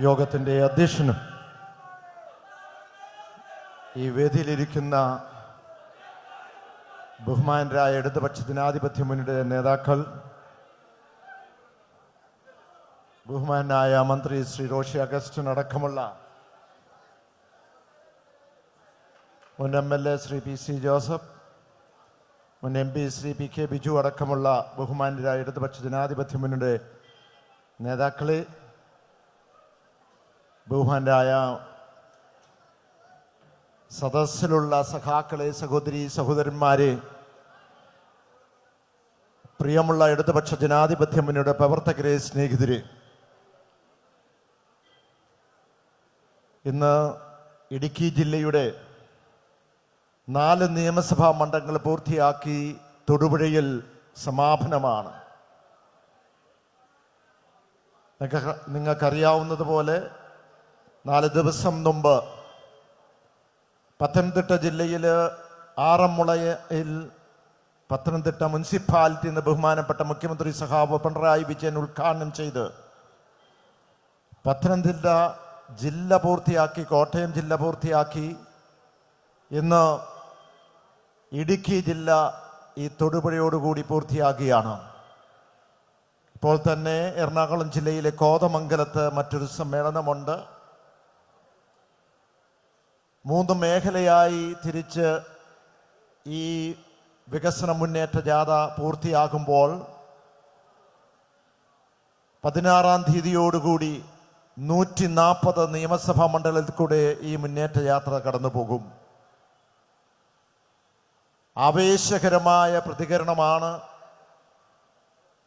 യോഗത്തിൻ്റെ അധ്യക്ഷനും ഈ വേദിയിലിരിക്കുന്ന ബഹുമാനരായ ഇടതുപക്ഷ ജനാധിപത്യ മുന്നണിയുടെ നേതാക്കൾ, ബഹുമാനായ മന്ത്രി ശ്രീ റോഷി അഗസ്റ്റിൻ അടക്കമുള്ള മുൻ MLA ശ്രീ PC ജോസഫ്, മുൻ MP ശ്രീ PK ബിജു അടക്കമുള്ള ബഹുമാനരായ ഇടതുപക്ഷ ജനാധിപത്യ മുന്നണിയുടെ നേതാക്കളെ, ബഹുമാനരായ സദസ്സിലുള്ള സഖാക്കളെ, സഹോദരി സഹോദരന്മാരെ, പ്രിയമുള്ള ഇടതുപക്ഷ ജനാധിപത്യ മുന്നണിയുടെ പ്രവർത്തകരെ, സ്നേഹിതരെ, ഇന്ന് ഇടുക്കി ജില്ലയുടെ 4 നിയമസഭാ മണ്ഡലങ്ങൾ പൂർത്തിയാക്കി തൊടുപുഴയിൽ സമാപനമാണ്. നിങ്ങൾക്കറിയാവുന്നതുപോലെ 4 ദിവസം മുമ്പ് പത്തനംതിട്ട ജില്ലയിൽ ആറന്മുളയിൽ പത്തനംതിട്ട മുനിസിപ്പാലിറ്റി എന്ന് ബഹുമാനപ്പെട്ട മുഖ്യമന്ത്രി സഖാവ് പിണറായി വിജയൻ ഉദ്ഘാടനം ചെയ്ത് പത്തനംതിട്ട ജില്ല പൂർത്തിയാക്കി, കോട്ടയം ജില്ല പൂർത്തിയാക്കി. ഇന്ന് ഇടുക്കി ജില്ല ഈ തൊടുപുഴയോടുകൂടി പൂർത്തിയാക്കുകയാണ്. ഇപ്പോൾ തന്നെ എറണാകുളം ജില്ലയിലെ കോതമംഗലത്ത് മറ്റൊരു സമ്മേളനമുണ്ട്. 3 മേഖലയായി തിരിച്ച് ഈ വികസന മുന്നേറ്റ ജാഥ പൂർത്തിയാകുമ്പോൾ 16-ാം തീയതിയോടുകൂടി 140 നിയമസഭാ മണ്ഡലത്തിൽ കൂടെ ഈ മുന്നേറ്റ യാത്ര കടന്നു പോകും. ആവേശകരമായ പ്രതികരണമാണ്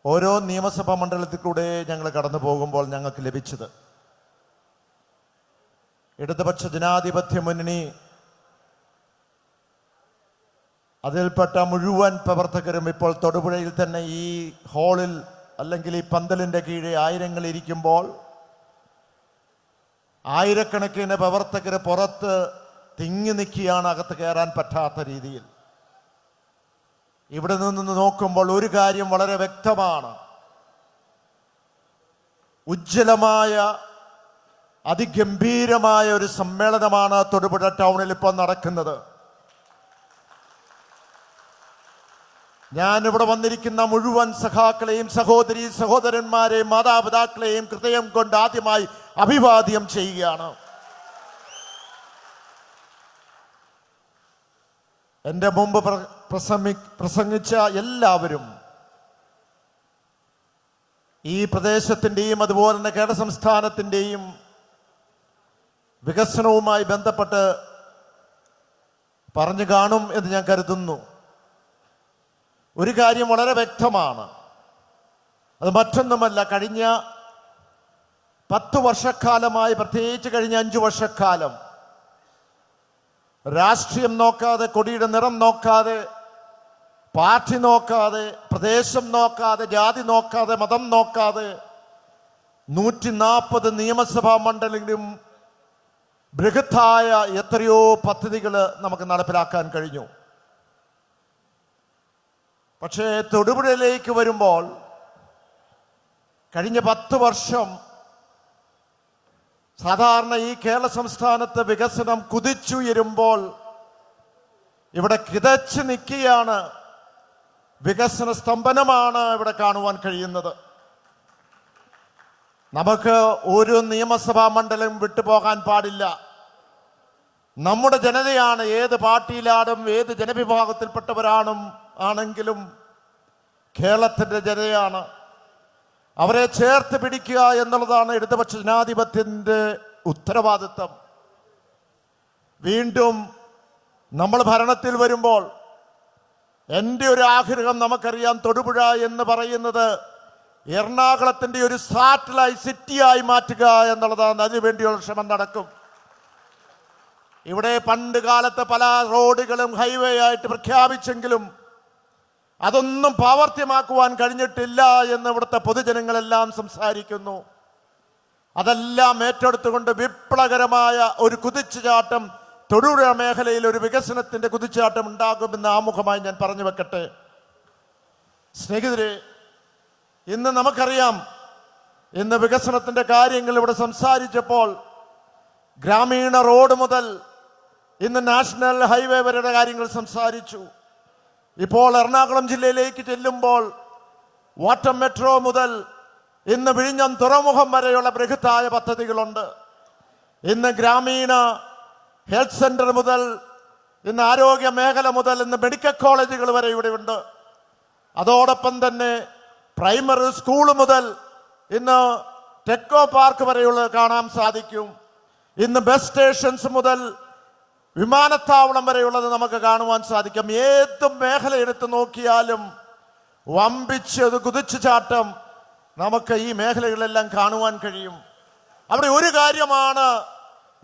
ഓരോ നിയമസഭാ മണ്ഡലത്തിൽ കൂടെ ഞങ്ങൾ കടന്നു പോകുമ്പോൾ ഞങ്ങൾക്ക് ലഭിച്ചത്. ഇടതുപക്ഷ ജനാധിപത്യ മുന്നണി അതിൽപ്പെട്ട മുഴുവൻ പ്രവർത്തകരും ഇപ്പോൾ തൊടുപുഴയിൽ തന്നെ ഈ ഹാളിൽ അല്ലെങ്കിൽ ഈ പന്തലിൻ്റെ കീഴെ ആയിരങ്ങൾ ഇരിക്കുമ്പോൾ ആയിരക്കണക്കിന് പ്രവർത്തകർ പുറത്ത് തിങ്ങി നിൽക്കുകയാണ്, അകത്ത് കയറാൻ പറ്റാത്ത രീതിയിൽ. ഇവിടെ നിന്ന് നോക്കുമ്പോൾ ഒരു കാര്യം വളരെ വ്യക്തമാണ്. ഉജ്ജ്വലമായ അതിഗംഭീരമായ ഒരു സമ്മേളനമാണ് തൊടുപുഴ ടൗണിൽ ഇപ്പോൾ നടക്കുന്നത്. ഞാനിവിടെ വന്നിരിക്കുന്ന മുഴുവൻ സഖാക്കളെയും, സഹോദരി സഹോദരന്മാരെയും, മാതാപിതാക്കളെയും ഹൃദയം കൊണ്ട് ആദ്യമായി അഭിവാദ്യം ചെയ്യുകയാണ്. എൻ്റെ മുമ്പ് പ്രസംഗിച്ച എല്ലാവരും ഈ പ്രദേശത്തിൻ്റെയും അതുപോലെ തന്നെ കേരള സംസ്ഥാനത്തിൻ്റെയും വികസനവുമായി ബന്ധപ്പെട്ട് പറഞ്ഞു കാണും എന്ന് ഞാൻ കരുതുന്നു. ഒരു കാര്യം വളരെ വ്യക്തമാണ്, അത് മറ്റൊന്നുമല്ല. കഴിഞ്ഞ 10 വർഷക്കാലമായി, പ്രത്യേകിച്ച് കഴിഞ്ഞ 5 വർഷക്കാലം രാഷ്ട്രീയം നോക്കാതെ, കൊടിയുടെ നിറം നോക്കാതെ, പാർട്ടി നോക്കാതെ, പ്രദേശം നോക്കാതെ, ജാതി നോക്കാതെ, മതം നോക്കാതെ 140 നിയമസഭാ മണ്ഡലങ്ങളിലും ബൃഹത്തായ എത്രയോ പദ്ധതികൾ നമുക്ക് നടപ്പിലാക്കാൻ കഴിഞ്ഞു. പക്ഷേ തൊടുപുഴയിലേക്ക് വരുമ്പോൾ കഴിഞ്ഞ 10 വർഷം സാധാരണ ഈ കേരള സംസ്ഥാനത്ത് വികസനം കുതിച്ചുയരുമ്പോൾ ഇവിടെ കിതച്ച് നിൽക്കുകയാണ്. വികസന സ്തംഭനമാണ് ഇവിടെ കാണുവാൻ കഴിയുന്നത്. നമുക്ക് ഒരു നിയമസഭാ മണ്ഡലം വിട്ടുപോകാൻ പാടില്ല. നമ്മുടെ ജനതയാണ്, ഏത് പാർട്ടിയിലാടും ഏത് ജനവിഭാഗത്തിൽപ്പെട്ടവരാണെങ്കിലും കേരളത്തിൻ്റെ ജനതയാണ്. അവരെ ചേർത്ത് പിടിക്കുക എന്നുള്ളതാണ് ഇടതുപക്ഷ ജനാധിപത്യത്തിൻ്റെ ഉത്തരവാദിത്വം. വീണ്ടും നമ്മൾ ഭരണത്തിൽ വരുമ്പോൾ എൻ്റെ ഒരു ആഗ്രഹം, നമുക്കറിയാം, തൊടുപുഴ എന്ന് പറയുന്നത് എറണാകുളത്തിൻ്റെ ഒരു സാറ്റലൈറ്റ് സിറ്റിയായി മാറ്റുക എന്നുള്ളതാണ്. അതിനുവേണ്ടിയുള്ള ശ്രമം നടക്കും. ഇവിടെ പണ്ട് കാലത്ത് പല റോഡുകളും ഹൈവേ ആയിട്ട് പ്രഖ്യാപിച്ചെങ്കിലും അതൊന്നും പ്രാവർത്തികമാക്കുവാൻ കഴിഞ്ഞിട്ടില്ല എന്ന് ഇവിടുത്തെ പൊതുജനങ്ങളെല്ലാം സംസാരിക്കുന്നു. അതെല്ലാം ഏറ്റെടുത്തുകൊണ്ട് വിപ്ലവകരമായ ഒരു കുതിച്ചുചാട്ടം തൊടുപുഴ മേഖലയിൽ, ഒരു വികസനത്തിന്റെ കുതിച്ചുചാട്ടം ഉണ്ടാകുമെന്ന് ആമുഖമായി ഞാൻ പറഞ്ഞു വെക്കട്ടെ. സ്നേഹിതരെ, ഇന്ന് നമുക്കറിയാം ഇന്ന് വികസനത്തിന്റെ കാര്യങ്ങൾ ഇവിടെ സംസാരിച്ചപ്പോൾ ഗ്രാമീണ റോഡ് മുതൽ ഇന്ന് നാഷണൽ ഹൈവേ വരെയുടെ കാര്യങ്ങൾ സംസാരിച്ചു. ഇപ്പോൾ എറണാകുളം ജില്ലയിലേക്ക് ചെല്ലുമ്പോൾ വാട്ടർ മെട്രോ മുതൽ ഇന്ന് വിഴിഞ്ഞം തുറമുഖം വരെയുള്ള ബൃഹത്തായ പദ്ധതികളുണ്ട്. ഇന്ന് ഗ്രാമീണ ഹെൽത്ത് സെന്റർ മുതൽ ഇന്ന് ആരോഗ്യ മേഖല മുതൽ ഇന്ന് മെഡിക്കൽ കോളേജുകൾ വരെ ഇവിടെയുണ്ട്. അതോടൊപ്പം തന്നെ പ്രൈമറി സ്കൂൾ മുതൽ ഇന്ന് ടെക്കോ പാർക്ക് വരെയുള്ളത് കാണാൻ സാധിക്കും. ഇന്ന് ബസ് സ്റ്റേഷൻസ് മുതൽ വിമാനത്താവളം വരെയുള്ളത് നമുക്ക് കാണുവാൻ സാധിക്കും. ഏത് മേഖല എടുത്ത് നോക്കിയാലും വമ്പിച്ചത് കുതിച്ചുചാട്ടം നമുക്ക് ഈ മേഖലകളിലെല്ലാം കാണുവാൻ കഴിയും. അവിടെ ഒരു കാര്യമാണ്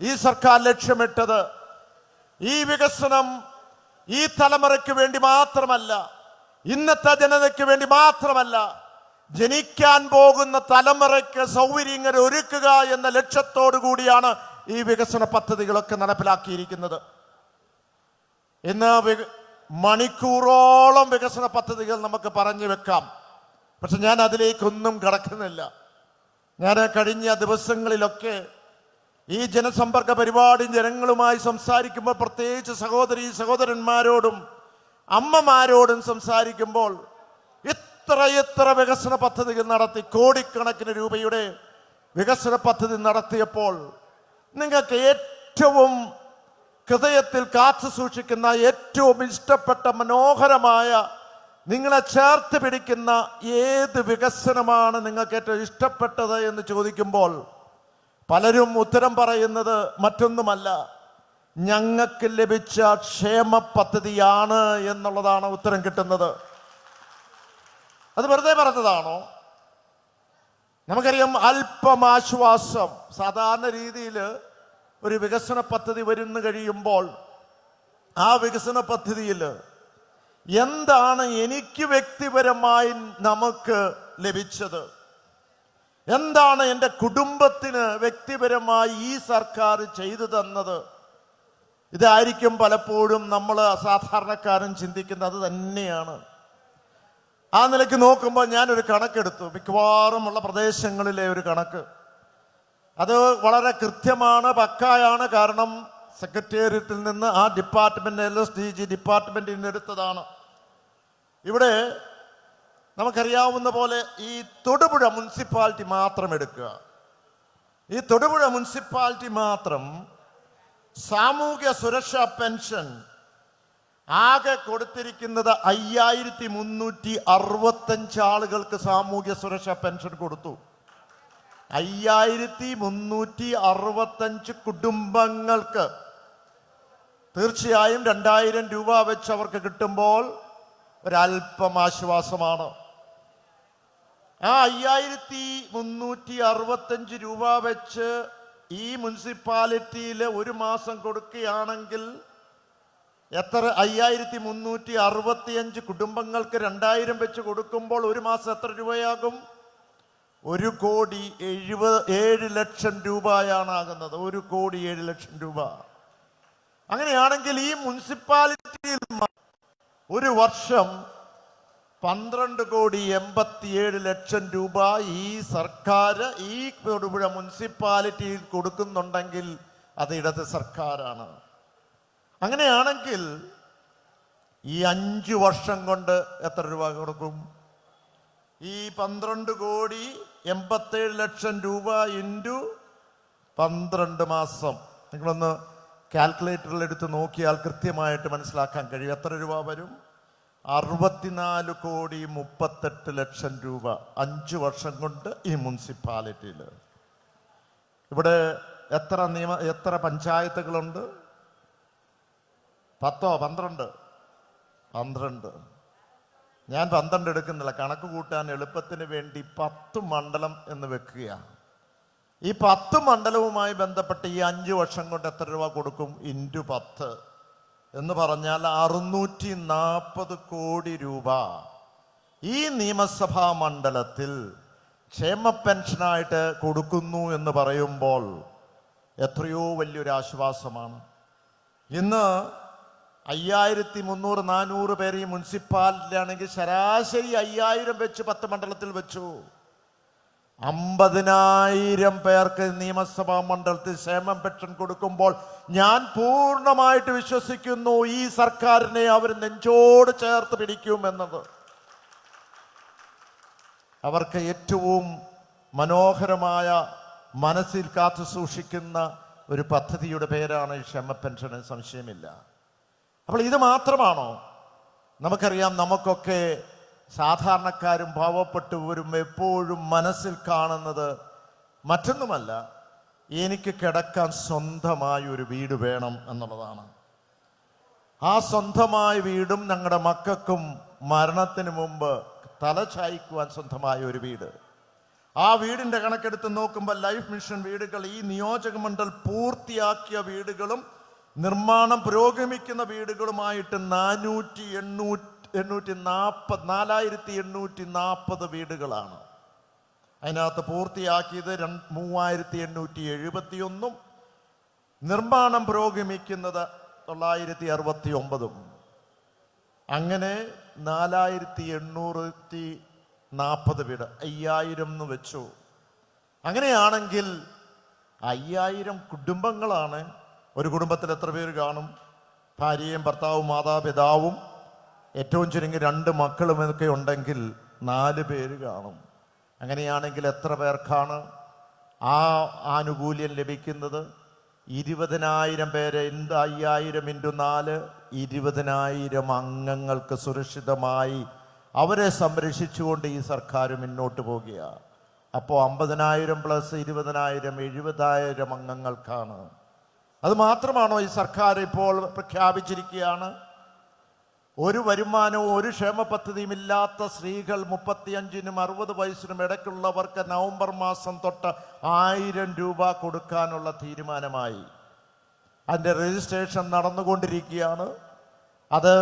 ഈ സർക്കാർ ലക്ഷ്യമിട്ടത്. ഈ വികസനം ഈ തലമുറയ്ക്ക് വേണ്ടി മാത്രമല്ല, ഇന്നത്തെ ജനതയ്ക്ക് വേണ്ടി മാത്രമല്ല, ജനിക്കാൻ പോകുന്ന തലമുറയ്ക്ക് സൗകര്യങ്ങൾ ഒരുക്കുക എന്ന ലക്ഷ്യത്തോടു കൂടിയാണ് ഈ വികസന പദ്ധതികളൊക്കെ നടപ്പിലാക്കിയിരിക്കുന്നത്. ഇന്ന് മണിക്കൂറോളം വികസന പദ്ധതികൾ നമുക്ക് പറഞ്ഞു വെക്കാം. പക്ഷെ ഞാൻ അതിലേക്കൊന്നും കടക്കുന്നില്ല. ഞാൻ കഴിഞ്ഞ ദിവസങ്ങളിലൊക്കെ ഈ ജനസമ്പർക്ക പരിപാടി ജനങ്ങളുമായി സംസാരിക്കുമ്പോൾ, പ്രത്യേകിച്ച് സഹോദരീ സഹോദരന്മാരോടും അമ്മമാരോടും സംസാരിക്കുമ്പോൾ എത്ര വികസന പദ്ധതികൾ നടത്തി, കോടിക്കണക്കിന് രൂപയുടെ വികസന പദ്ധതി നടത്തിയപ്പോൾ നിങ്ങൾക്ക് ഏറ്റവും ഹൃദയത്തിൽ കാത്തു സൂക്ഷിക്കുന്ന, ഏറ്റവും ഇഷ്ടപ്പെട്ട മനോഹരമായ, നിങ്ങളെ ചേർത്ത് പിടിക്കുന്ന ഏത് വികസനമാണ് നിങ്ങൾക്ക് ഏറ്റവും ഇഷ്ടപ്പെട്ടത് എന്ന് ചോദിക്കുമ്പോൾ പലരും ഉത്തരം പറയുന്നത് മറ്റൊന്നുമല്ല, ഞങ്ങൾക്ക് ലഭിച്ച ക്ഷേമ പദ്ധതിയാണ് എന്നുള്ളതാണ് ഉത്തരം കിട്ടുന്നത്. അത് വെറുതെ പറഞ്ഞതാണോ? നമുക്കറിയാം, അല്പമാശ്വാസം. സാധാരണ രീതിയിൽ ഒരു വികസന പദ്ധതി വരുന്നു കഴിയുമ്പോൾ ആ വികസന പദ്ധതിയിൽ എന്താണ് എനിക്ക് വ്യക്തിപരമായി നമുക്ക് ലഭിച്ചത്, എന്താണ് എൻ്റെ കുടുംബത്തിന് വ്യക്തിപരമായി ഈ സർക്കാർ ചെയ്തു തന്നത്, ഇതായിരിക്കും പലപ്പോഴും നമ്മൾ സാധാരണക്കാരൻ ചിന്തിക്കുന്നത് തന്നെയാണ്. ആ നിലയ്ക്ക് നോക്കുമ്പോൾ ഞാനൊരു കണക്കെടുത്തു, മിക്കവാറും ഉള്ള പ്രദേശങ്ങളിലെ ഒരു കണക്ക്. അത് വളരെ കൃത്യമാണ്, പക്കായാണ്. കാരണം സെക്രട്ടേറിയറ്റിൽ നിന്ന് ആ ഡിപ്പാർട്ട്മെന്റ് LSDG ഡിപ്പാർട്ട്മെന്റിൽ നിന്ന് എടുത്തതാണ്. ഇവിടെ നമുക്കറിയാവുന്ന പോലെ ഈ തൊടുപുഴ മുനിസിപ്പാലിറ്റി മാത്രം എടുക്കുക. ഈ തൊടുപുഴ മുനിസിപ്പാലിറ്റി മാത്രം സാമൂഹ്യ സുരക്ഷാ പെൻഷൻ ആകെ കൊടുത്തിരിക്കുന്നത് 5365 ആളുകൾക്ക് സാമൂഹ്യ സുരക്ഷാ പെൻഷൻ കൊടുത്തു. 5365 കുടുംബങ്ങൾക്ക് തീർച്ചയായും 2000 രൂപ വെച്ച് അവർക്ക് കിട്ടുമ്പോൾ ഒരല്പം ആശ്വാസമാണ്. ആ 5365 രൂപ വെച്ച് ഈ മുനിസിപ്പാലിറ്റിയിൽ ഒരു മാസം കൊടുക്കുകയാണെങ്കിൽ എത്ര? 5365 കുടുംബങ്ങൾക്ക് 2000 വെച്ച് കൊടുക്കുമ്പോൾ ഒരു മാസം എത്ര രൂപയാകും? 1,77,00,000 രൂപയാണ് ആകുന്നത്. 1,07,00,000 രൂപ. അങ്ങനെയാണെങ്കിൽ ഈ മുനിസിപ്പാലിറ്റിയിൽ ഒരു വർഷം 12,87,00,000 രൂപ ഈ സർക്കാർ ഈ തൊടുപുഴ മുനിസിപ്പാലിറ്റിയിൽ കൊടുക്കുന്നുണ്ടെങ്കിൽ അത് ഇടത് സർക്കാരാണ്. അങ്ങനെയാണെങ്കിൽ ഈ 5 വർഷം കൊണ്ട് എത്ര രൂപ കൊടുക്കും? ഈ 12,87,00,000 രൂപ ഇൻറ്റു 12 മാസം നിങ്ങളൊന്ന് കാൽക്കുലേറ്ററിൽ എടുത്ത് നോക്കിയാൽ കൃത്യമായിട്ട് മനസ്സിലാക്കാൻ കഴിയും. എത്ര രൂപ വരും? 64,38,00,000 രൂപ 5 വർഷം കൊണ്ട് ഈ മുനിസിപ്പാലിറ്റിയിൽ. ഇവിടെ എത്ര പഞ്ചായത്തുകളുണ്ട്? 10 12? 12. ഞാൻ 12 എടുക്കുന്നില്ല, കണക്ക് കൂട്ടാൻ എളുപ്പത്തിന് വേണ്ടി 10 മണ്ഡലം എന്ന് വെക്കുകയാണ്. ഈ 10 മണ്ഡലവുമായി ബന്ധപ്പെട്ട് ഈ 5 വർഷം കൊണ്ട് എത്ര രൂപ കൊടുക്കും? ഇൻറ്റു 10 എന്ന് പറഞ്ഞാൽ 640 കോടി രൂപ ഈ നിയമസഭാ മണ്ഡലത്തിൽ ക്ഷേമ പെൻഷനായിട്ട് കൊടുക്കുന്നു എന്ന് പറയുമ്പോൾ എത്രയോ വലിയൊരു ആശ്വാസമാണ്. ഇന്ന് 5300-400 പേര് ഈ മുനിസിപ്പാലിറ്റിയിലാണെങ്കിൽ ശരാശരി 5000 വെച്ച് 10 മണ്ഡലത്തിൽ വെച്ചു. 50,000 പേർക്ക് നിയമസഭാ മണ്ഡലത്തിൽ ക്ഷേമ പെൻഷൻ കൊടുക്കുമ്പോൾ ഞാൻ പൂർണ്ണമായിട്ട് വിശ്വസിക്കുന്നു ഈ സർക്കാരിനെ അവർ നെഞ്ചോട് ചേർത്ത് പിടിക്കുമെന്നത്. അവർക്ക് ഏറ്റവും മനോഹരമായ മനസ്സിൽ കാത്തു സൂക്ഷിക്കുന്ന ഒരു പദ്ധതിയുടെ പേരാണ് ഈ ക്ഷേമ പെൻഷൻ, സംശയമില്ല. അപ്പോൾ ഇത് മാത്രമാണോ? നമുക്കറിയാം, നമുക്കൊക്കെ സാധാരണക്കാരും പാവപ്പെട്ടവരും എപ്പോഴും മനസ്സിൽ കാണുന്നത് മറ്റൊന്നുമല്ല, എനിക്ക് കിടക്കാൻ സ്വന്തമായ ഒരു വീട് വേണം എന്നുള്ളതാണ്. ആ സ്വന്തമായ വീടും ഞങ്ങളുടെ മക്കൾക്കും മരണത്തിന് മുമ്പ് തല ചായ്ക്കുവാൻ സ്വന്തമായ ഒരു വീട്. ആ വീടിന്റെ കണക്കെടുത്ത് നോക്കുമ്പോൾ ലൈഫ് മിഷൻ വീടുകൾ ഈ നിയോജക മണ്ഡലം പൂർത്തിയാക്കിയ വീടുകളും നിർമ്മാണം പുരോഗമിക്കുന്ന വീടുകളുമായിട്ട് 4,840 വീടുകളാണ്. അതിനകത്ത് പൂർത്തിയാക്കിയത് 3,871, നിർമ്മാണം പുരോഗമിക്കുന്നത് 969. അങ്ങനെ 4,840 വീട്, 5,000 എന്ന് വെച്ചു. അങ്ങനെയാണെങ്കിൽ 5,000 കുടുംബങ്ങളാണ്. ഒരു കുടുംബത്തിൽ എത്ര പേര് കാണും? ഭാര്യയും ഭർത്താവും മാതാപിതാവും ഏറ്റവും ചുരുങ്ങി 2 മക്കളും ഒക്കെ ഉണ്ടെങ്കിൽ 4 പേര് കാണും. അങ്ങനെയാണെങ്കിൽ എത്ര പേർക്കാണ് ആ ആനുകൂല്യം ലഭിക്കുന്നത്? 20,000 പേര്. 5,000 × 4 20,000 അംഗങ്ങൾക്ക് സുരക്ഷിതമായി അവരെ സംരക്ഷിച്ചുകൊണ്ട് ഈ സർക്കാർ മുന്നോട്ട് പോകുകയാണ്. അപ്പോൾ 50,000 + 20,000 70,000 അംഗങ്ങൾക്കാണ്. അത് മാത്രമാണോ ഈ സർക്കാർ ഇപ്പോൾ പ്രഖ്യാപിച്ചിരിക്കുകയാണ്? ഒരു വരുമാനവും ഒരു ക്ഷേമ പദ്ധതിയും ഇല്ലാത്ത സ്ത്രീകൾ 35-നും 60 വയസ്സിനും ഇടയ്ക്കുള്ളവർക്ക് നവംബർ മാസം തൊട്ട് 1000 രൂപ കൊടുക്കാനുള്ള തീരുമാനമായി. അതിൻ്റെ രജിസ്ട്രേഷൻ നടന്നുകൊണ്ടിരിക്കുകയാണ്. അത്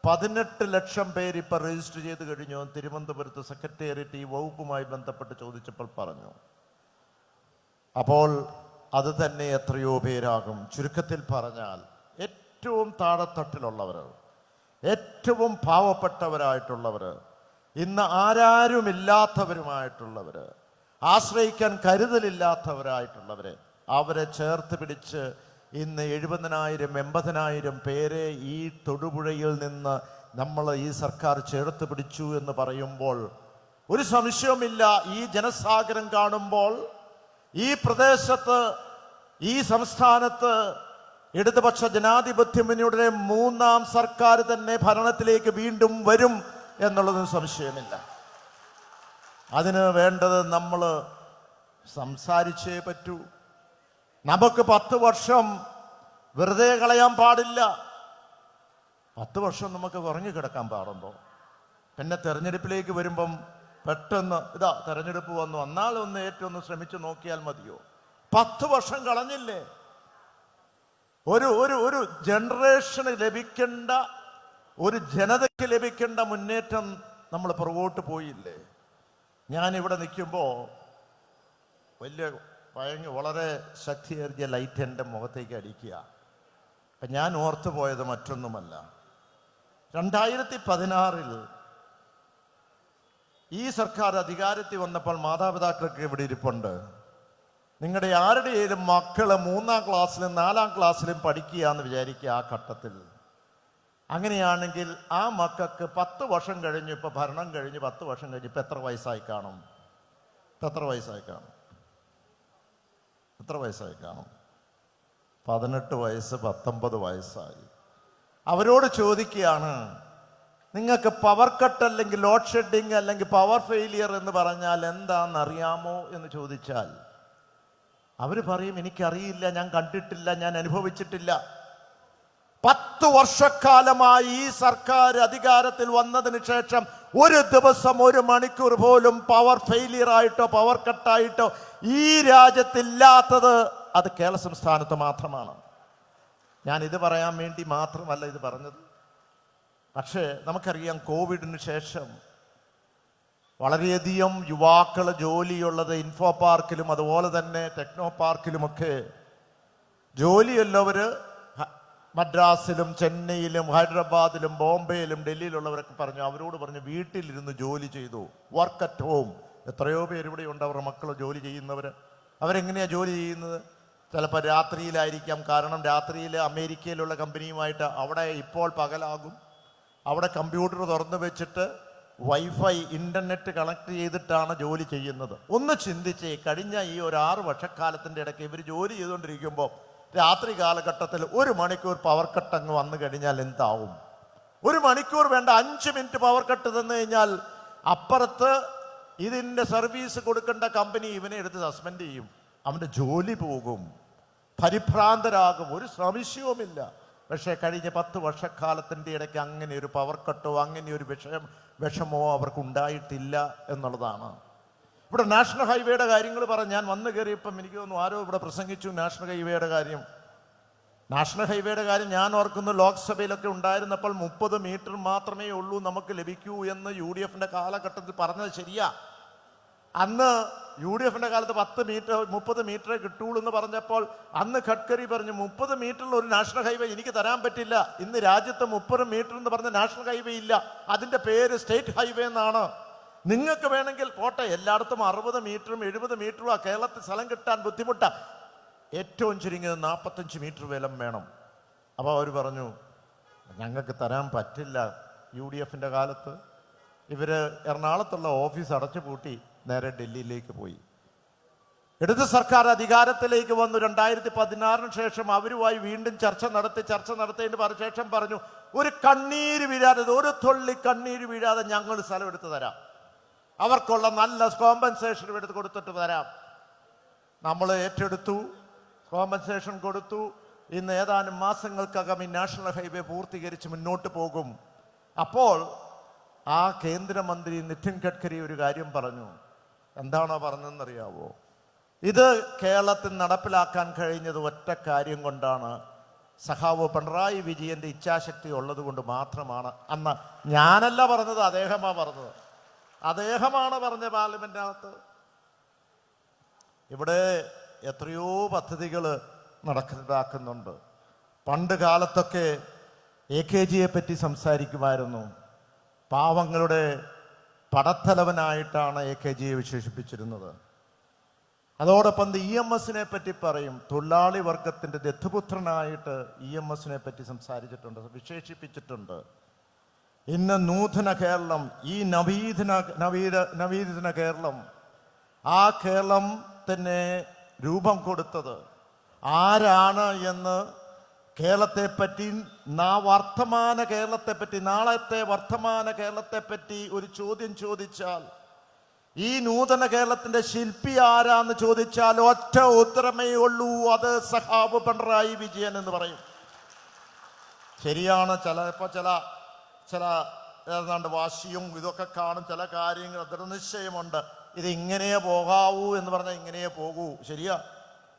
18 ലക്ഷം പേര് ഇപ്പം രജിസ്റ്റർ ചെയ്ത് കഴിഞ്ഞു. തിരുവനന്തപുരത്ത് സെക്രട്ടേറിയറ്റ് ഈ വകുപ്പുമായി ബന്ധപ്പെട്ട് ചോദിച്ചപ്പോൾ പറഞ്ഞു. അപ്പോൾ അത് തന്നെ എത്രയോ പേരാകും. ചുരുക്കത്തിൽ പറഞ്ഞാൽ ഏറ്റവും താഴെത്തട്ടിലുള്ളവർ, ഏറ്റവും പാവപ്പെട്ടവരായിട്ടുള്ളവർ, ഇന്ന് ആരാരുമില്ലാത്തവരുമായിട്ടുള്ളവർ, ആശ്രയിക്കാൻ കരുതലില്ലാത്തവരായിട്ടുള്ളവരെ അവരെ ചേർത്ത് പിടിച്ച് ഇന്ന് 70,000 80,000 പേരെ ഈ തൊടുപുഴയിൽ നിന്ന് നമ്മൾ ഈ സർക്കാർ ചേർത്ത് പിടിച്ചു എന്ന് പറയുമ്പോൾ ഒരു സംശയവുമില്ല, ഈ ജനസാഗരം കാണുമ്പോൾ ഈ പ്രദേശത്ത്, ഈ സംസ്ഥാനത്ത് ഇടതുപക്ഷ ജനാധിപത്യ മുന്നണിയുടെ 3ാം സർക്കാർ തന്നെ ഭരണത്തിലേക്ക് വീണ്ടും വരും എന്നുള്ളതും സംശയമില്ല. അതിന് വേണ്ടത് നമ്മൾ സംസാരിച്ചേ പറ്റൂ. നമുക്ക് 10 വർഷം വെറുതെ കളയാൻ പാടില്ല. 10 വർഷം നമുക്ക് കുറഞ്ഞു കിടക്കാൻ പാടുണ്ടോ? പിന്നെ തെരഞ്ഞെടുപ്പിലേക്ക് വരുമ്പം പെട്ടെന്ന് ഇതാ തെരഞ്ഞെടുപ്പ് വന്നു, എന്നാലൊന്ന് ഏറ്റവും ശ്രമിച്ചു നോക്കിയാൽ മതിയോ? 10 വർഷം കളഞ്ഞില്ലേ? ഒരു ഒരു ഒരു ജനറേഷന് ലഭിക്കേണ്ട, ഒരു ജനതയ്ക്ക് ലഭിക്കേണ്ട മുന്നേറ്റം നമ്മൾ പുറകോട്ട് പോയില്ലേ? ഞാനിവിടെ നിൽക്കുമ്പോൾ വളരെ ശക്തിയേറിയ ലൈറ്റ് എൻ്റെ മുഖത്തേക്ക് അടിക്കുക. അപ്പം ഞാൻ ഓർത്തു പോയത് മറ്റൊന്നുമല്ല, 2016 ഈ സർക്കാർ അധികാരത്തിൽ വന്നപ്പോൾ മാതാപിതാക്കൾക്ക് ഇവിടെ ഇരിപ്പുണ്ട്. നിങ്ങളുടെ ആരുടെയും മക്കള് 3ാം ക്ലാസ്സിലും 4ാം ക്ലാസ്സിലും പഠിക്കുക എന്ന് വിചാരിക്കുക. ആ ഘട്ടത്തിൽ അങ്ങനെയാണെങ്കിൽ ആ മക്കൾക്ക് 10 വർഷം കഴിഞ്ഞു, ഇപ്പൊ ഭരണം കഴിഞ്ഞ് 10 വർഷം കഴിഞ്ഞ് ഇപ്പൊ എത്ര വയസ്സായി കാണും? എത്ര വയസ്സായി കാണും? 18 വയസ്സ് 19 വയസ്സായി. അവരോട് ചോദിക്കുകയാണ്, നിങ്ങൾക്ക് പവർ കട്ട് അല്ലെങ്കിൽ ലോഡ് ഷെഡിങ് അല്ലെങ്കിൽ പവർ ഫെയിലിയർ എന്ന് പറഞ്ഞാൽ എന്താണെന്നറിയാമോ എന്ന് ചോദിച്ചാൽ അവർ പറയും, എനിക്കറിയില്ല, ഞാൻ കണ്ടിട്ടില്ല, ഞാൻ അനുഭവിച്ചിട്ടില്ല. 10 വർഷക്കാലമായി ഈ സർക്കാർ അധികാരത്തിൽ വന്നതിന് ശേഷം ഒരു ദിവസം 1 മണിക്കൂർ പോലും പവർ ഫെയിലിയർ ആയിട്ടോ പവർ കട്ടായിട്ടോ ഈ രാജ്യത്തില്ലാത്തത് അത് കേരള സംസ്ഥാനത്ത് മാത്രമാണ്. ഞാൻ ഇത് പറയാൻ വേണ്ടി മാത്രമല്ല ഇത് പറഞ്ഞത്. പക്ഷേ നമുക്കറിയാം, കോവിഡിന് ശേഷം വളരെയധികം യുവാക്കൾ ജോലിയുള്ളത് ഇൻഫോ പാർക്കിലും അതുപോലെ തന്നെ ടെക്നോ പാർക്കിലുമൊക്കെ ജോലിയുള്ളവർ മദ്രാസിലും ചെന്നൈയിലും ഹൈദരാബാദിലും ബോംബെയിലും ഡൽഹിയിലുള്ളവരൊക്കെ പറഞ്ഞു, അവരോട് പറഞ്ഞു വീട്ടിലിരുന്ന് ജോലി ചെയ്തു, വർക്ക് അറ്റ് ഹോം, എത്രയോ പേര് ഇവിടെ ഉണ്ട്, അവരുടെ മക്കൾ ജോലി ചെയ്യുന്നവർ. അവരെങ്ങനെയാണ് ജോലി ചെയ്യുന്നത്? ചിലപ്പോൾ രാത്രിയിലായിരിക്കാം. കാരണം രാത്രിയിൽ അമേരിക്കയിലുള്ള കമ്പനിയുമായിട്ട് അവിടെ ഇപ്പോൾ പകലാകും. അവിടെ കമ്പ്യൂട്ടർ തുറന്നു വെച്ചിട്ട് വൈഫൈ ഇൻ്റർനെറ്റ് കണക്ട് ചെയ്തിട്ടാണ് ജോലി ചെയ്യുന്നത്. ഒന്ന് ചിന്തിച്ചേ, കഴിഞ്ഞ ഈ ഒരു 6 വർഷക്കാലത്തിൻ്റെ ഇടയ്ക്ക് ഇവർ ജോലി ചെയ്തുകൊണ്ടിരിക്കുമ്പോൾ രാത്രി കാലഘട്ടത്തിൽ 1 മണിക്കൂർ പവർ കട്ട് അങ്ങ് വന്നു കഴിഞ്ഞാൽ എന്താവും? 1 മണിക്കൂർ വേണ്ട, 5 മിനിറ്റ് പവർ കട്ട് തന്നു കഴിഞ്ഞാൽ അപ്പുറത്ത് ഇതിൻ്റെ സർവീസ് കൊടുക്കേണ്ട കമ്പനി ഇവനെ എടുത്ത് സസ്പെൻഡ് ചെയ്യും. അവൻ്റെ ജോലി പോകും, പരിഭ്രാന്തരാകും, ഒരു സംശയവുമില്ല. പക്ഷേ കഴിഞ്ഞ 10 വർഷക്കാലത്തിൻ്റെ ഇടയ്ക്ക് അങ്ങനെ ഒരു പവർ കട്ടോ അങ്ങനെ ഒരു വിഷമോ അവർക്ക് ഉണ്ടായിട്ടില്ല എന്നുള്ളതാണ്. ഇവിടെ നാഷണൽ ഹൈവേയുടെ കാര്യങ്ങൾ പറഞ്ഞ് ഞാൻ വന്നു കയറിയപ്പം എനിക്ക് തോന്നുന്നു ആരോ ഇവിടെ പ്രസംഗിച്ചു നാഷണൽ ഹൈവേയുടെ കാര്യം. നാഷണൽ ഹൈവേയുടെ കാര്യം ഞാൻ ഓർക്കുന്നു, ലോക്സഭയിലൊക്കെ ഉണ്ടായിരുന്നപ്പോൾ 30 മീറ്റർ മാത്രമേ ഉള്ളൂ നമുക്ക് ലഭിക്കൂ എന്ന് UDFന്റെ കാലഘട്ടത്തിൽ പറഞ്ഞത് ശരിയാ. അന്ന് UDFന്റെ കാലത്ത് 30 മീറ്ററേ കിട്ടുള്ളൂ എന്ന് പറഞ്ഞപ്പോൾ അന്ന് ഗഡ്കരി പറഞ്ഞു 30 മീറ്ററിൽ ഒരു നാഷണൽ ഹൈവേ എനിക്ക് തരാൻ പറ്റില്ല. ഇന്ന് രാജ്യത്ത് 30 മീറ്റർ എന്ന് പറഞ്ഞ നാഷണൽ ഹൈവേ ഇല്ല, അതിൻ്റെ പേര് സ്റ്റേറ്റ് ഹൈവേ എന്നാണ്. നിങ്ങൾക്ക് വേണമെങ്കിൽ പോട്ടെ, എല്ലായിടത്തും 60 മീറ്ററും 70 മീറ്ററും ആ കേരളത്തിൽ സ്ഥലം കിട്ടാൻ ബുദ്ധിമുട്ടാണ്. ഏറ്റവും ചുരുങ്ങിയത് 45 മീറ്റർ വേലം വേണം. അപ്പോൾ അവർ പറഞ്ഞു ഞങ്ങൾക്ക് തരാൻ പറ്റില്ല. UDFന്റെ കാലത്ത് ഇവർ എറണാകുളത്തുള്ള ഓഫീസ് അടച്ചു പൂട്ടി നേരെ ഡൽഹിയിലേക്ക് പോയി. ഇടത് സർക്കാർ അധികാരത്തിലേക്ക് വന്നു 2016 ശേഷം അവരുമായി വീണ്ടും ചർച്ച നടത്തിയതിന് ശേഷം പറഞ്ഞു ഒരു കണ്ണീര് വീഴാതെ, ഒരു തുള്ളി കണ്ണീര് വീഴാതെ ഞങ്ങൾ സ്ഥലം എടുത്ത് തരാം, അവർക്കുള്ള നല്ല കോമ്പൻസേഷൻ എടുത്ത് കൊടുത്തിട്ട് തരാം. നമ്മൾ ഏറ്റെടുത്തു, കോമ്പൻസേഷൻ കൊടുത്തു. ഇന്ന് ഏതാനും മാസങ്ങൾക്കകം ഈ നാഷണൽ ഹൈവേ പൂർത്തീകരിച്ച് മുന്നോട്ട് പോകും. അപ്പോൾ ആ കേന്ദ്രമന്ത്രി നിതിൻ ഗഡ്കരി ഒരു കാര്യം പറഞ്ഞു. എന്താണോ പറഞ്ഞതെന്നറിയാവോ? ഇത് കേരളത്തിൽ നടപ്പിലാക്കാൻ കഴിഞ്ഞത് ഒറ്റ കാര്യം കൊണ്ടാണ്, സഖാവ് പിണറായി വിജയന്റെ ഇച്ഛാശക്തി ഉള്ളത് കൊണ്ട് മാത്രമാണ്. അന്ന് ഞാനല്ല പറഞ്ഞത്, അദ്ദേഹമാണ് പറഞ്ഞ പാർലമെന്റിനകത്ത്. ഇവിടെ എത്രയോ പദ്ധതികൾ നടക്കുന്നുണ്ട്. പണ്ട് കാലത്തൊക്കെ AKGയെ പറ്റി സംസാരിക്കുമായിരുന്നു. പാവങ്ങളുടെ പടത്തലവനായിട്ടാണ് AKGയെ വിശേഷിപ്പിച്ചിരുന്നത്. അതോടൊപ്പം EMSനെ പറ്റി പറയും. തൊഴിലാളി വർഗത്തിന്റെ ദത്തുപുത്രനായിട്ട് EMSനെ പറ്റി സംസാരിച്ചിട്ടുണ്ട്, വിശേഷിപ്പിച്ചിട്ടുണ്ട്. ഇന്ന് നൂതന കേരളം, ഈ നവീന കേരളം, ആ കേരളം തന്നെ രൂപം കൊടുത്തത് ആരാണ് എന്ന് കേരളത്തെപ്പറ്റി, നാളത്തെ വർത്തമാന കേരളത്തെപ്പറ്റി ഒരു ചോദ്യം ചോദിച്ചാൽ, ഈ നൂതന കേരളത്തിന്റെ ശില്പി ആരാന്ന് ചോദിച്ചാൽ ഒറ്റ ഉത്തരമേ ഉള്ളൂ, അത് സഖാവ് പിണറായി വിജയൻ എന്ന് പറയും. ശരിയാണ്, ചിലപ്പോൾ ചില ഏതാണ്ട് വാശിയും ഇതൊക്കെ കാണും, ചില കാര്യങ്ങൾ ദൃഢനിശ്ചയമുണ്ട്. ഇത് ഇങ്ങനെയേ പോകാവൂ എന്ന് പറഞ്ഞാൽ ഇങ്ങനെയേ പോകൂ, ശരിയാ.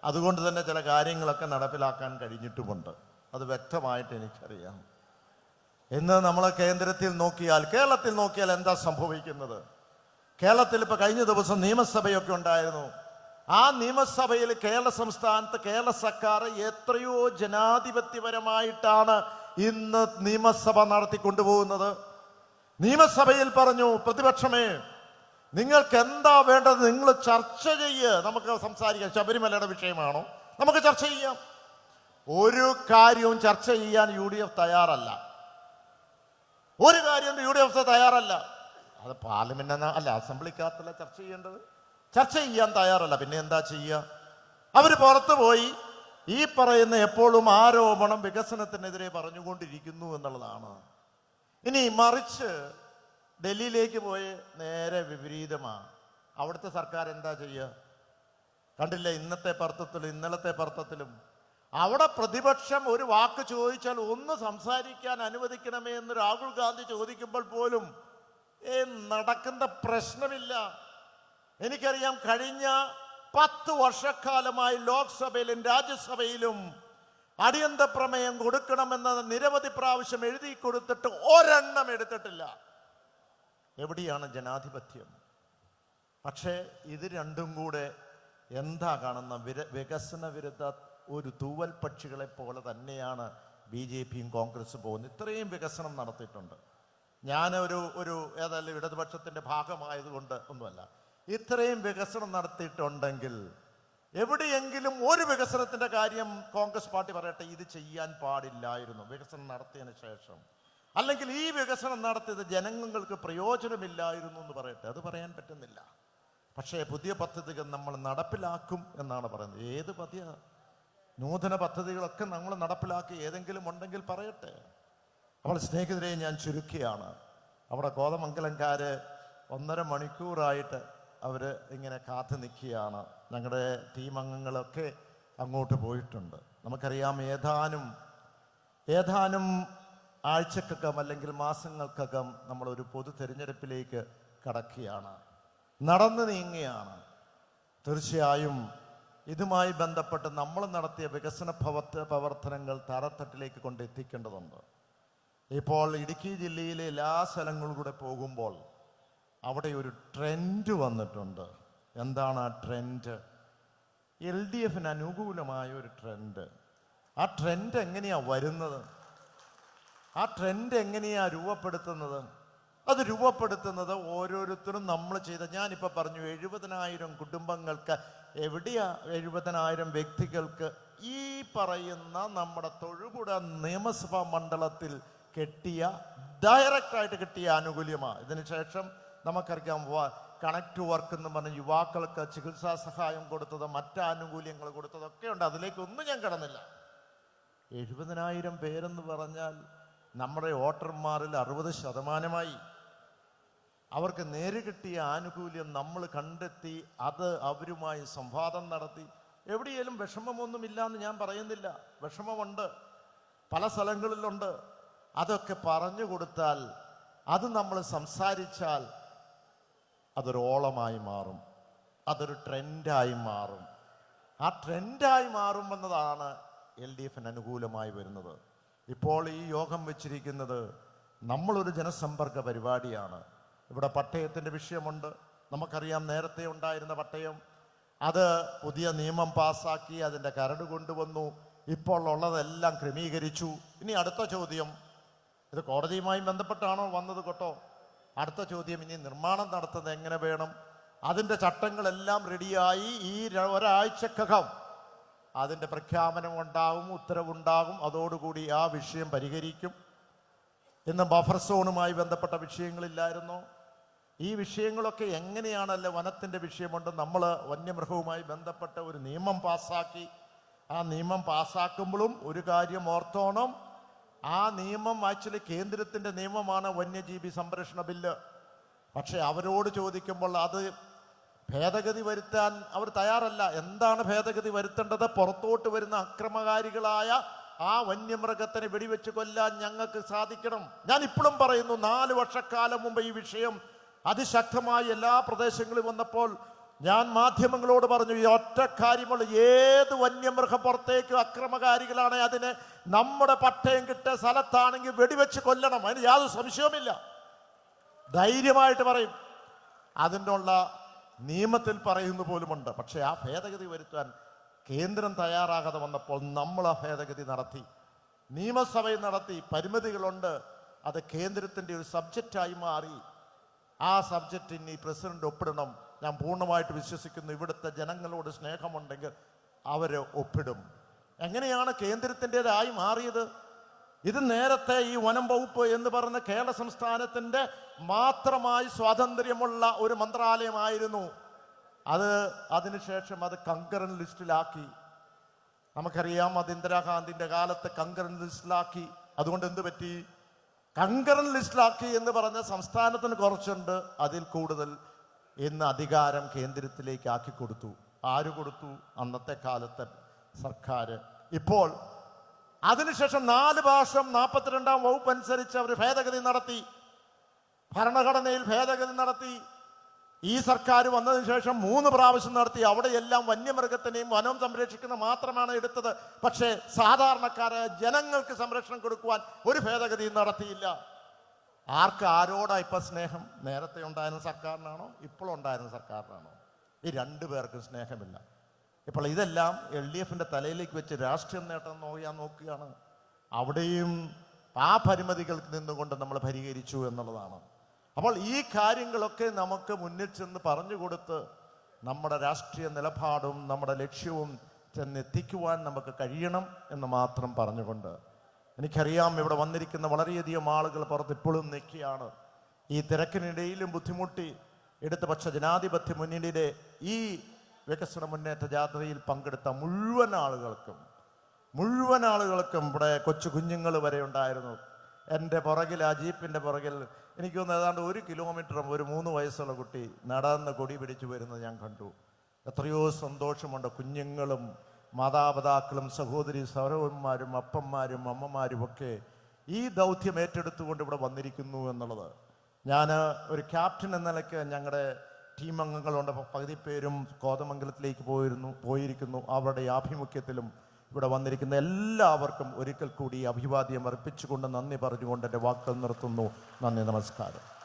അതുകൊണ്ട് തന്നെ ചില കാര്യങ്ങളൊക്കെ നടപ്പിലാക്കാൻ കഴിഞ്ഞിട്ടുമുണ്ട്, അത് വ്യക്തമായിട്ട് എനിക്കറിയാം. ഇന്ന് നമ്മൾ കേരളത്തിൽ നോക്കിയാൽ എന്താ സംഭവിക്കുന്നത്? കേരളത്തിൽ ഇപ്പൊ കഴിഞ്ഞ ദിവസം നിയമസഭയൊക്കെ ഉണ്ടായിരുന്നു. ആ നിയമസഭയിൽ കേരള സംസ്ഥാനത്ത് കേരള സർക്കാർ എത്രയോ ജനാധിപത്യപരമായിട്ടാണ് ഇന്ന് നിയമസഭ നടത്തിക്കൊണ്ടുപോകുന്നത്. നിയമസഭയിൽ പറഞ്ഞു, പ്രതിപക്ഷമേ നിങ്ങൾക്ക് എന്താ വേണ്ടത് നിങ്ങൾ ചർച്ച ചെയ്യ്, നമുക്ക് സംസാരിക്കാം. ശബരിമലയുടെ വിഷയമാണോ? നമുക്ക് ചർച്ച ചെയ്യാം. ഒരു കാര്യവും ചർച്ച ചെയ്യാൻ UDF തയ്യാറല്ല. ഒരു കാര്യം UDF തയ്യാറല്ല. അത് പാർലമെന്റ് അല്ല, അസംബ്ലിക്കകത്തല്ല ചർച്ച ചെയ്യേണ്ടത്. ചർച്ച ചെയ്യാൻ തയ്യാറല്ല. പിന്നെ എന്താ ചെയ്യുക? അവര് പുറത്തു പോയി ഈ പറയുന്ന എപ്പോഴും ആരോപണം വികസനത്തിനെതിരെ പറഞ്ഞുകൊണ്ടിരിക്കുന്നു എന്നുള്ളതാണ്. ഇനി മറിച്ച് ഡൽഹിയിലേക്ക് പോയി നേരെ വിപരീതമാണ്. അവിടുത്തെ സർക്കാർ എന്താ ചെയ്യുക? കണ്ടില്ല ഇന്നലത്തെ പർത്തത്തിലും അവിടെ പ്രതിപക്ഷം ഒരു വാക്ക് ചോദിച്ചാൽ ഒന്ന് സംസാരിക്കാൻ അനുവദിക്കണമേ എന്ന് രാഹുൽ ഗാന്ധി ചോദിക്കുമ്പോൾ പോലും നടക്കുന്ന പ്രശ്നമില്ല. എനിക്കറിയാം, കഴിഞ്ഞ 10 വർഷക്കാലമായി ലോക്സഭയിലും രാജ്യസഭയിലും അടിയന്തര പ്രമേയം കൊടുക്കണമെന്ന് നിരവധി പ്രാവശ്യം എഴുതി കൊടുത്തിട്ട് ഒരെണ്ണം എടുത്തിട്ടില്ല. എവിടെയാണ് ജനാധിപത്യം? പക്ഷേ ഇത് രണ്ടും കൂടെ എന്താ കാണുന്ന വികസന വിരുദ്ധ ഒരു തൂവൽ പക്ഷികളെ പോലെ തന്നെയാണ് BJPയും കോൺഗ്രസും പോകുന്നത്. ഇത്രയും വികസനം നടത്തിയിട്ടുണ്ട്. ഞാൻ ഒരു ഏതായാലും ഇടതുപക്ഷത്തിന്റെ ഭാഗമായതുകൊണ്ട് ഒന്നുമല്ല. ഇത്രയും വികസനം നടത്തിയിട്ടുണ്ടെങ്കിൽ എവിടെയെങ്കിലും ഒരു വികസനത്തിന്റെ കാര്യം കോൺഗ്രസ് പാർട്ടി പറയട്ടെ ഇത് ചെയ്യാൻ പാടില്ലായിരുന്നു വികസനം നടത്തിയതിന് ശേഷം, അല്ലെങ്കിൽ ഈ വികസനം നടത്തിയത് ജനങ്ങൾക്ക് പ്രയോജനമില്ലായിരുന്നു എന്ന് പറയട്ടെ? അത് പറയാൻ പറ്റുന്നില്ല. പക്ഷേ പുതിയ പദ്ധതികൾ നമ്മൾ നടപ്പിലാക്കും എന്നാണ് പറയുന്നത്. ഏത് പുതിയ നൂതന പദ്ധതികളൊക്കെ നമ്മൾ നടപ്പിലാക്കി ഏതെങ്കിലും ഉണ്ടെങ്കിൽ പറയട്ടെ. അപ്പോൾ സ്നേഹിതരെ, ഞാൻ ചുരുക്കിയാണ്. അവിടെ കോതമംഗലംകാര് 1.5 മണിക്കൂറായിട്ട് അവർ ഇങ്ങനെ കാത്തു നിൽക്കുകയാണ്. ഞങ്ങളുടെ ടീം അംഗങ്ങളൊക്കെ അങ്ങോട്ട് പോയിട്ടുണ്ട്. നമുക്കറിയാം, ഏതാനും ആഴ്ചക്കകം അല്ലെങ്കിൽ മാസങ്ങൾക്കകം നമ്മളൊരു പൊതു തെരഞ്ഞെടുപ്പിലേക്ക് കടക്കുകയാണ്, നടന്നു നീങ്ങുകയാണ്. തീർച്ചയായും ഇതുമായി ബന്ധപ്പെട്ട് നമ്മൾ നടത്തിയ വികസന പ്രവർത്തനങ്ങൾ തറത്തട്ടിലേക്ക് കൊണ്ടെത്തിക്കേണ്ടതുണ്ട്. ഇപ്പോൾ ഇടുക്കി ജില്ലയിലെ എല്ലാ സ്ഥലങ്ങളിലൂടെ പോകുമ്പോൾ അവിടെ ഒരു ട്രെൻഡ് വന്നിട്ടുണ്ട്. എന്താണ് ആ ട്രെൻഡ്? LDF അനുകൂലമായ ഒരു ട്രെൻഡ്. ആ ട്രെൻഡ് എങ്ങനെയാ വരുന്നത്? ആ ട്രെൻഡ് എങ്ങനെയാ രൂപപ്പെടുത്തുന്നത്? അത് രൂപപ്പെടുത്തുന്നത് ഓരോരുത്തരും നമ്മൾ ചെയ്ത, ഞാനിപ്പോൾ പറഞ്ഞു 70,000 കുടുംബങ്ങൾക്ക്, എവിടെയാ 70,000 വ്യക്തികൾക്ക് ഈ പറയുന്ന നമ്മുടെ തൊഴുപുഴ നിയമസഭാ മണ്ഡലത്തിൽ ഡയറക്റ്റായിട്ട് കിട്ടിയ ആനുകൂല്യമാണ്. ഇതിനുശേഷം നമുക്കറിയാം, കണക്ട് വർക്ക് എന്ന് പറഞ്ഞ യുവാക്കൾക്ക് ചികിത്സാ സഹായം കൊടുത്തത്, മറ്റ് ആനുകൂല്യങ്ങൾ കൊടുത്തതൊക്കെ ഉണ്ട്. അതിലേക്കൊന്നും ഞാൻ കടന്നില്ല. 70,000 പേരെന്ന് പറഞ്ഞാൽ നമ്മുടെ വോട്ടർമാരിൽ 60%. അവർക്ക് നേര് കിട്ടിയ ആനുകൂല്യം നമ്മൾ കണ്ടെത്തി, അത് അവരുമായി സംവാദം നടത്തി. എവിടെയെങ്കിലും വിഷമമൊന്നുമില്ല എന്ന് ഞാൻ പറയുന്നില്ല, വിഷമമുണ്ട്, പല സ്ഥലങ്ങളിലുണ്ട്. അതൊക്കെ പറഞ്ഞു കൊടുത്താൽ, അത് നമ്മൾ സംസാരിച്ചാൽ അതൊരു ഓളമായി മാറും, അതൊരു ട്രെൻഡായി മാറും. ആ ട്രെൻഡായി മാറുമെന്നതാണ് LDF അനുകൂലമായി വരുന്നത്. ഇപ്പോൾ ഈ യോഗം വെച്ചിരിക്കുന്നത് നമ്മളൊരു ജനസമ്പർക്ക പരിപാടിയാണ്. ഇവിടെ പട്ടയത്തിൻ്റെ വിഷയമുണ്ട്. നമുക്കറിയാം, നേരത്തെ ഉണ്ടായിരുന്ന പട്ടയം അത് പുതിയ നിയമം പാസ്സാക്കി അതിൻ്റെ കരട് കൊണ്ടുവന്നു. ഇപ്പോൾ ഉള്ളതെല്ലാം ക്രമീകരിച്ചു. ഇനി അടുത്ത ചോദ്യം, ഇത് കോടതിയുമായി ബന്ധപ്പെട്ടാണോ വന്നത് കേട്ടോ? അടുത്ത ചോദ്യം, ഇനി നിർമ്മാണം നടത്തുന്നത് എങ്ങനെ വേണം? അതിൻ്റെ ചട്ടങ്ങളെല്ലാം റെഡിയായി. ഈ ഒരാഴ്ചക്കകം അതിൻ്റെ പ്രഖ്യാപനം ഉണ്ടാകും, ഉത്തരവുണ്ടാകും. അതോടുകൂടി ആ വിഷയം പരിഹരിക്കും. ഇന്ന് ബഫർ സോണുമായി ബന്ധപ്പെട്ട വിഷയങ്ങളില്ലായിരുന്നോ? ഈ വിഷയങ്ങളൊക്കെ എങ്ങനെയാണല്ലേ? വനത്തിൻ്റെ വിഷയമുണ്ട്. നമ്മൾ വന്യമൃഗവുമായി ബന്ധപ്പെട്ട ഒരു നിയമം പാസ്സാക്കി. ആ നിയമം പാസ്സാക്കുമ്പോഴും ഒരു കാര്യം ഓർത്തോണം, ആ നിയമം ആക്ച്വലി കേന്ദ്രത്തിൻ്റെ നിയമമാണ്, വന്യജീവി സംരക്ഷണ ബില്ല്. പക്ഷെ അവരോട് ചോദിക്കുമ്പോൾ അത് ഭേദഗതി വരുത്താൻ അവർ തയ്യാറല്ല. എന്താണ് ഭേദഗതി വരുത്തേണ്ടത്? പുറത്തോട്ട് വരുന്ന അക്രമകാരികളായ ആ വന്യമൃഗത്തിനെ വെടിവെച്ച് കൊല്ലാൻ ഞങ്ങൾക്ക് സാധിക്കണം. ഞാൻ ഇപ്പോഴും പറയുന്നു, 4 വർഷക്കാലം മുമ്പ് ഈ വിഷയം അതിശക്തമായി എല്ലാ പ്രദേശങ്ങളിൽ വന്നപ്പോൾ ഞാൻ മാധ്യമങ്ങളോട് പറഞ്ഞു, ഈ ഒറ്റ കാര്യമുള്ള, ഏത് വന്യമൃഗം പുറത്തേക്ക് അക്രമകാരികളാണ് അതിനെ നമ്മുടെ പട്ടയം കിട്ടിയ സ്ഥലത്താണെങ്കിൽ വെടിവെച്ച് കൊല്ലണം. അതിന് യാതൊരു സംശയവുമില്ല, ധൈര്യമായിട്ട് പറയും. അതിനുള്ള നിയമത്തിൽ പറയുന്ന പോലുമുണ്ട്. പക്ഷെ ആ ഭേദഗതി വരുത്താൻ കേന്ദ്രം തയ്യാറാകാതെ വന്നപ്പോൾ നമ്മൾ ആ ഭേദഗതി നടത്തി, നിയമസഭയിൽ നടത്തി. പരിമിതികളുണ്ട്, അത് കേന്ദ്രത്തിൻ്റെ ഒരു സബ്ജക്റ്റായി മാറി. ആ സബ്ജക്റ്റ് ഇനി പ്രസിഡന്റ് ഒപ്പിടണം. ഞാൻ പൂർണ്ണമായിട്ട് വിശ്വസിക്കുന്നു, ഇവിടുത്തെ ജനങ്ങളോട് സ്നേഹമുണ്ടെങ്കിൽ അവർ ഒപ്പിടും. എങ്ങനെയാണ് കേന്ദ്രത്തിൻ്റെതായി മാറിയത്? ഇത് നേരത്തെ ഈ വനം വകുപ്പ് എന്ന് പറഞ്ഞ കേരള സംസ്ഥാനത്തിൻ്റെ മാത്രമായി സ്വാതന്ത്ര്യമുള്ള ഒരു മന്ത്രാലയമായിരുന്നു. അതിനുശേഷം അത് കങ്കറന്റ് ലിസ്റ്റിലാക്കി. നമുക്കറിയാം, അത് ഇന്ദിരാഗാന്ധിൻ്റെ കാലത്ത് കങ്കറന്റ് ലിസ്റ്റിലാക്കി. അതുകൊണ്ട് എന്ത് പറ്റി? കങ്കറന്റ് ലിസ്റ്റിലാക്കി എന്ന് പറഞ്ഞ സംസ്ഥാനത്തിന് കുറച്ചുണ്ട്, അതിൽ കൂടുതൽ ഇന്ന് അധികാരം കേന്ദ്രത്തിലേക്ക് ആക്കി കൊടുത്തു. ആര് കൊടുത്തു? അന്നത്തെ കാലത്തെ സർക്കാർ. ഇപ്പോൾ അതിനുശേഷം 4 പ്രാവശ്യം 42-ാം വകുപ്പ് അനുസരിച്ച് അവർ ഭേദഗതി നടത്തി, ഭരണഘടനയിൽ ഭേദഗതി നടത്തി. ഈ സർക്കാർ വന്നതിന് ശേഷം 3 പ്രാവശ്യം നടത്തി. അവിടെയെല്ലാം വന്യമൃഗത്തിനെയും വനം സംരക്ഷിക്കുന്ന മാത്രമാണ് എടുത്തത്. പക്ഷേ സാധാരണക്കാരായ ജനങ്ങൾക്ക് സംരക്ഷണം കൊടുക്കുവാൻ ഒരു ഭേദഗതിയും നടത്തിയില്ല. ആരോടാ ഇപ്പം സ്നേഹം? നേരത്തെ ഉണ്ടായിരുന്ന സർക്കാരിനാണോ ഇപ്പോഴുണ്ടായിരുന്ന സർക്കാരിനാണോ? ഈ 2 പേർക്കും സ്നേഹമില്ല. ഇപ്പോൾ ഇതെല്ലാം LDFിൻ്റെ തലയിലേക്ക് വെച്ച് രാഷ്ട്രീയം നേട്ടം നോക്കുകയാണ്. അവിടെയും ആ പരിമിതികൾക്ക് നിന്നുകൊണ്ട് നമ്മൾ പരിഹരിച്ചു എന്നുള്ളതാണ്. അപ്പോൾ ഈ കാര്യങ്ങളൊക്കെ നമുക്ക് മുന്നിൽ ചെന്ന് പറഞ്ഞു കൊടുത്ത് നമ്മുടെ രാഷ്ട്രീയ നിലപാടും നമ്മുടെ ലക്ഷ്യവും ചെന്നെത്തിക്കുവാൻ നമുക്ക് കഴിയണം എന്ന് മാത്രം പറഞ്ഞുകൊണ്ട്, എനിക്കറിയാം ഇവിടെ വന്നിരിക്കുന്ന വളരെയധികം ആളുകൾ പുറത്ത് ഇപ്പോഴും നിൽക്കുകയാണ്. ഈ തിരക്കിനിടയിലും ബുദ്ധിമുട്ടി ഇടതുപക്ഷ ജനാധിപത്യ മുന്നണിയുടെ ഈ വികസന മുന്നേറ്റ ജാഥയിൽ പങ്കെടുത്ത മുഴുവൻ ആളുകൾക്കും ഇവിടെ കൊച്ചു കുഞ്ഞുങ്ങൾ വരെ ഉണ്ടായിരുന്നു. എൻ്റെ പുറകിൽ, ആ ജീപ്പിൻ്റെ പുറകിൽ എനിക്ക് തോന്നുന്നു ഏതാണ്ട് 1 കിലോമീറ്ററും ഒരു 3 വയസ്സുള്ള കുട്ടി നടന്ന് കൊടി പിടിച്ചു വരുന്നത് ഞാൻ കണ്ടു. എത്രയോ സന്തോഷമുണ്ട്. കുഞ്ഞുങ്ങളും മാതാപിതാക്കളും സഹോദരി സഹോദരന്മാരും അപ്പന്മാരും അമ്മമാരും ഒക്കെ ഈ ദൗത്യം ഏറ്റെടുത്തുകൊണ്ട് ഇവിടെ വന്നിരിക്കുന്നു എന്നുള്ളത്. ഞാൻ ഒരു ക്യാപ്റ്റൻ എന്ന നിലയ്ക്ക് ഞങ്ങളുടെ ടീം അംഗങ്ങളുണ്ട്. പകുതി പേരും കോതമംഗലത്തിലേക്ക് പോയിരിക്കുന്നു. അവരുടെ ആഭിമുഖ്യത്തിലും ഇവിടെ വന്നിരിക്കുന്ന എല്ലാവർക്കും ഒരിക്കൽ കൂടി അഭിവാദ്യം അർപ്പിച്ചുകൊണ്ട് നന്ദി പറഞ്ഞുകൊണ്ട് എൻ്റെ വാക്കുകൾ നിർത്തുന്നു. നന്ദി, നമസ്കാരം.